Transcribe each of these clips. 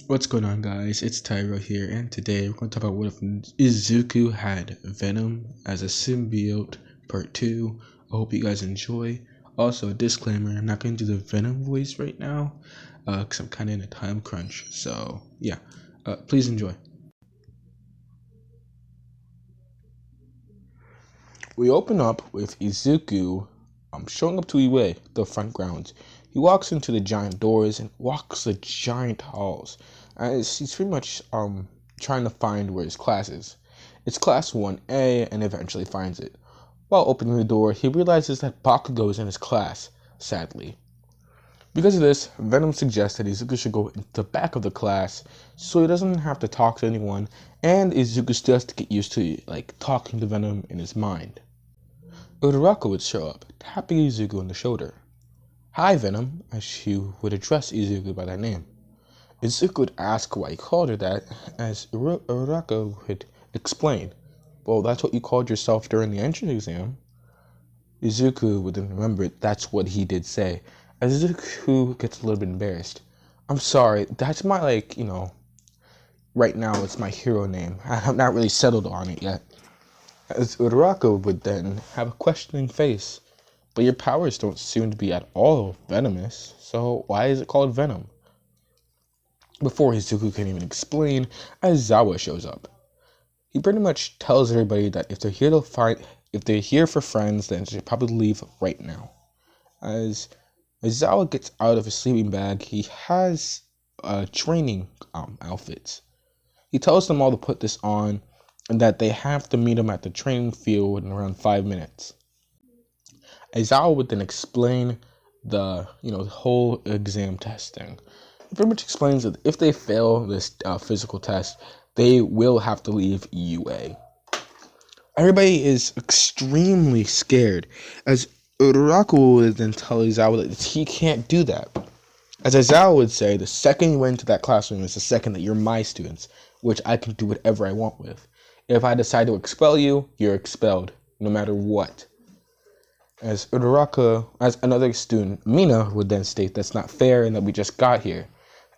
What's going on, guys? It's Tyro here, and today we're going to talk about what if Izuku had Venom as a symbiote, part 2. I hope you guys enjoy. Also, a disclaimer, I'm not going to do the Venom voice right now, because I'm kind of in a time crunch. So, yeah, please enjoy. We open up with Izuku showing up to Iwe, the front grounds. He walks into the giant doors and walks the giant halls. As he's pretty much trying to find where his class is. It's class 1A and eventually finds it. While opening the door, he realizes that Bakugo is in his class, sadly. Because of this, Venom suggests that Izuku should go into the back of the class so he doesn't have to talk to anyone, and Izuku still has to get used to talking to Venom in his mind. Uraraka would show up, tapping Izuku on the shoulder. "Hi, Venom," as she would address Izuku by that name. Izuku would ask why he called her that, as Uraraka would explain, "Well, that's what you called yourself during the entrance exam." Izuku would then remember that's what he did say, as Izuku gets a little bit embarrassed. "I'm sorry, that's my, right now it's my hero name. I'm not really settled on it yet." As Uraraka would then have a questioning face. "But your powers don't seem to be at all venomous, so why is it called Venom?" Before Izuku can even explain, Aizawa shows up. He pretty much tells everybody that if they're here for friends, then they should probably leave right now. As Aizawa gets out of his sleeping bag, he has training outfits. He tells them all to put this on, and that they have to meet him at the training field in around 5 minutes. Aizawa would then explain the whole exam testing. He pretty much explains that if they fail this physical test, they will have to leave UA. Everybody is extremely scared, as Uraraka would then tell Aizawa that he can't do that. As Aizawa would say, the second you enter that classroom is the second that you're my students, which I can do whatever I want with. If I decide to expel you, you're expelled, no matter what. As another student, Mina would then state that's not fair and that we just got here.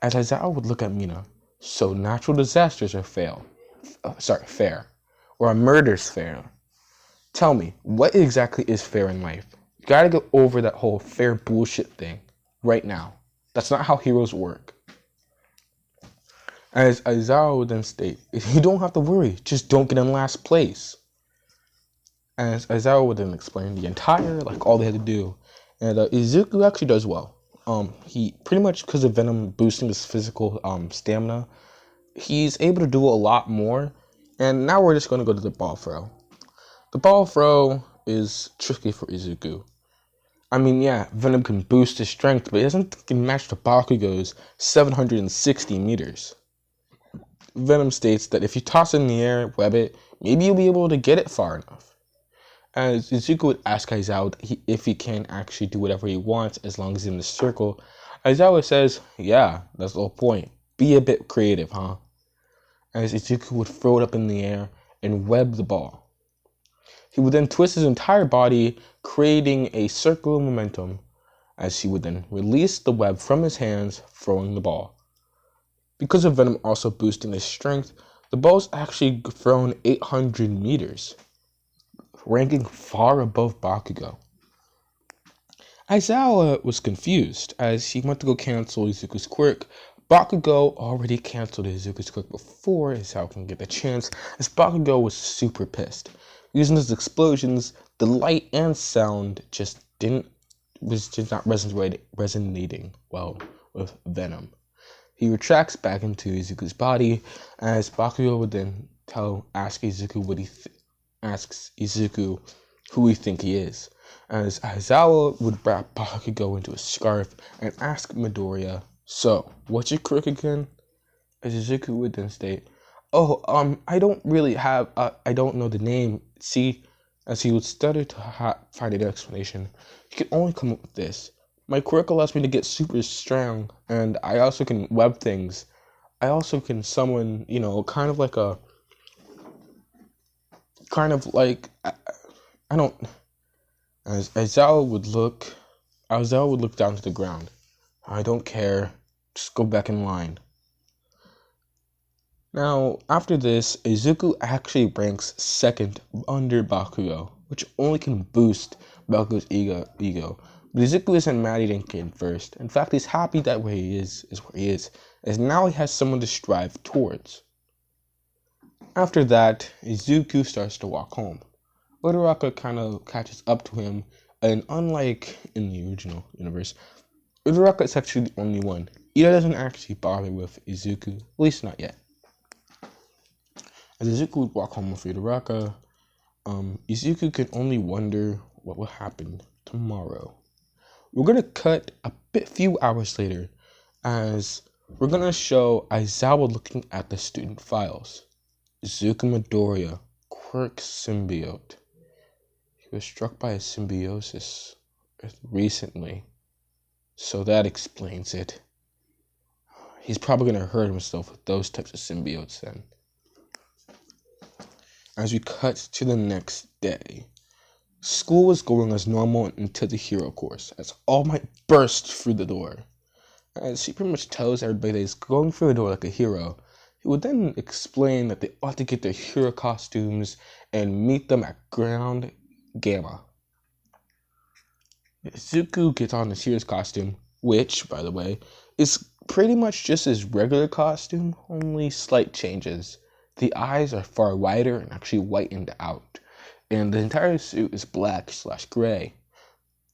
As Aizawa would look at Mina, so natural disasters are fair, or a murder's fair. Tell me, what exactly is fair in life? You gotta get over that whole fair bullshit thing, right now. That's not how heroes work. As Aizawa would then state, you don't have to worry, just don't get in last place. As Aizawa would then explain the entire, all they had to do. And Izuku actually does well. He pretty much, because of Venom boosting his physical stamina, he's able to do a lot more. And now we're just going to go to the ball throw. The ball throw is tricky for Izuku. I mean, yeah, Venom can boost his strength, but he doesn't can match the Bakugo's 760 meters. Venom states that if you toss it in the air, web it, maybe you'll be able to get it far enough. As Izuku would ask Aizawa if he can actually do whatever he wants as long as he's in the circle, Aizawa says, "Yeah, that's the whole point. Be a bit creative, huh?" As Izuku would throw it up in the air and web the ball. He would then twist his entire body, creating a circular momentum, as he would then release the web from his hands, throwing the ball. Because of Venom also boosting his strength, the ball's actually thrown 800 meters, ranking far above Bakugo. Aizawa was confused, as he went to go cancel Izuku's quirk. Bakugo already canceled Izuku's quirk before Aizawa can get the chance, as Bakugo was super pissed. Using his explosions, the light and sound was just not resonating well with Venom. He retracts back into Izuku's body, as Bakugo would then asks Izuku who he think he is. As Aizawa would wrap Bakugo into a scarf and ask Midoriya, "So, what's your quirk again?" As Izuku would then state, "Oh, I don't really have, I don't know the name." See, as he would stutter to find an explanation, he could only come up with this: "My quirk allows me to get super strong, and I also can web things. I also can summon, I don't." As Aizawa would look down to the ground. "I don't care. Just go back in line." Now, after this, Izuku actually ranks second under Bakugo, which only can boost Bakugo's ego. But Izuku isn't mad he didn't get in first. In fact, he's happy that where he is where he is, as now he has someone to strive towards. After that, Izuku starts to walk home. Uraraka kind of catches up to him, and unlike in the original universe, Uraraka is actually the only one. Ida doesn't actually bother with Izuku, at least not yet. As Izuku would walk home with Uraraka, Izuku can only wonder what will happen tomorrow. We're going to cut a few hours later, as we're going to show Aizawa looking at the student files. Izuku Midoriya, quirk symbiote. He was struck by a symbiosis recently, so that explains it. He's probably going to hurt himself with those types of symbiotes then. As we cut to the next day, school was going as normal until the hero course, as All Might burst through the door. As he pretty much tells everybody that he's going through the door like a hero, he would then explain that they ought to get their hero costumes and meet them at Ground Gamma. Izuku gets on his hero's costume, which, by the way, is pretty much just his regular costume, only slight changes. The eyes are far wider and actually whitened out, and the entire suit is black/gray.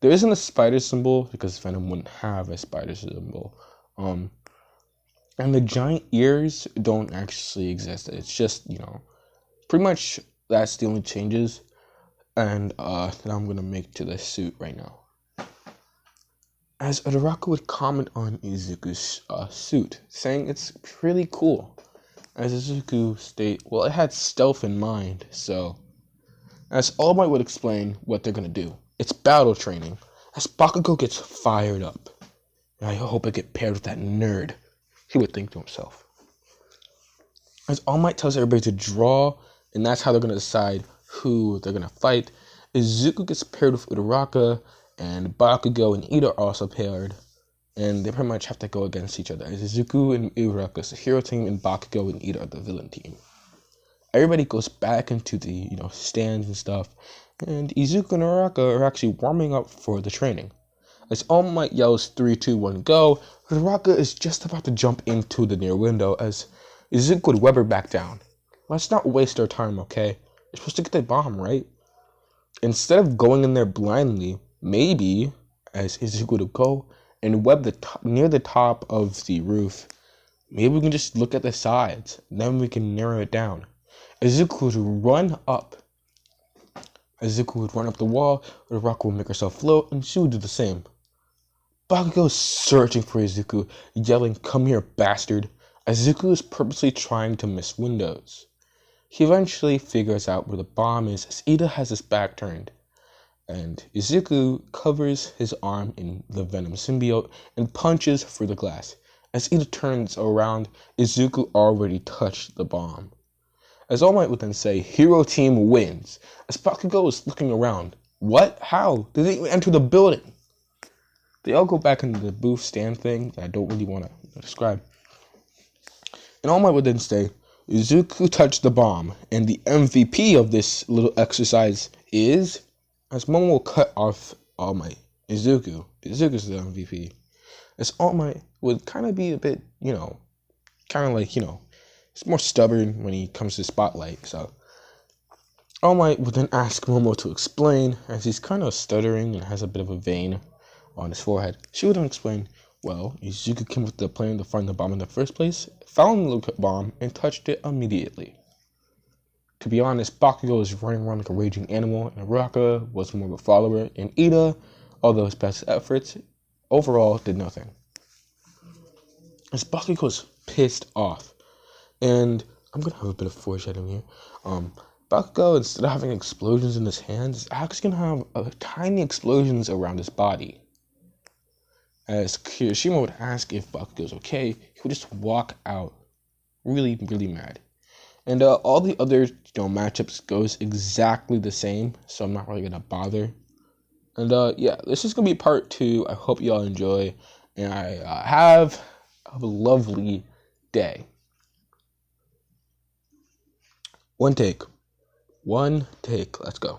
There isn't a spider symbol because Venom wouldn't have a spider symbol. And the giant ears don't actually exist. It's just, pretty much that's the only changes. And that I'm going to make to the suit right now. As Uraraka would comment on Izuku's suit, saying it's really cool. As Izuku state, well, it had stealth in mind, so. As All Might would explain what they're going to do. It's battle training. As Bakugo gets fired up. And I hope I get paired with that nerd, he would think to himself. As All Might tells everybody to draw, and that's how they're going to decide who they're going to fight, Izuku gets paired with Uraraka, and Bakugo and Ida are also paired, and they pretty much have to go against each other. As Izuku and Uraraka is the hero team, and Bakugo and Ida are the villain team. Everybody goes back into the stands and stuff, and Izuku and Uraraka are actually warming up for the training. As All Might yells 3, 2, 1, go, Uraraka is just about to jump into the near window as Izuku would web her back down. Let's not waste our time, okay? You're supposed to get the bomb, right? Instead of going in there blindly, maybe, as Izuku would go and web near the top of the roof, maybe we can just look at the sides, and then we can narrow it down. Izuku would run up. Izuku would run up the wall, Uraraka would make herself float, and she would do the same. Bakugo is searching for Izuku, yelling, "Come here, bastard!" Izuku is purposely trying to miss windows. He eventually figures out where the bomb is as Ida has his back turned. And Izuku covers his arm in the venom symbiote and punches through the glass. As Ida turns around, Izuku already touched the bomb. As All Might would then say, "Hero team wins." As Bakugo is looking around, what? How? Did they even enter the building? They all go back into the booth stand thing that I don't really want to describe. And All Might would then say, "Izuku touched the bomb, and the MVP of this little exercise is," as Momo will cut off All Might. Izuku's the MVP. As All Might would kind of be a bit, he's more stubborn when he comes to the spotlight, so. All Might would then ask Momo to explain, as he's kind of stuttering and has a bit of a vein on his forehead. She would then explain, well, Izuku came with the plan to find the bomb in the first place, found the bomb, and touched it immediately. To be honest, Bakugo was running around like a raging animal, and Uraraka was more of a follower, and Ida, although his best efforts, overall did nothing. As Bakugo's pissed off, and I'm gonna have a bit of foreshadowing here. Bakugo, instead of having explosions in his hands, is actually gonna have tiny explosions around his body. As Kirishima would ask if Bakugo's okay, he would just walk out, really, really mad. And all the other matchups goes exactly the same, so I'm not really gonna bother. And yeah, this is gonna be part 2. I hope you all enjoy, and I have a lovely day. One take. One take. Let's go.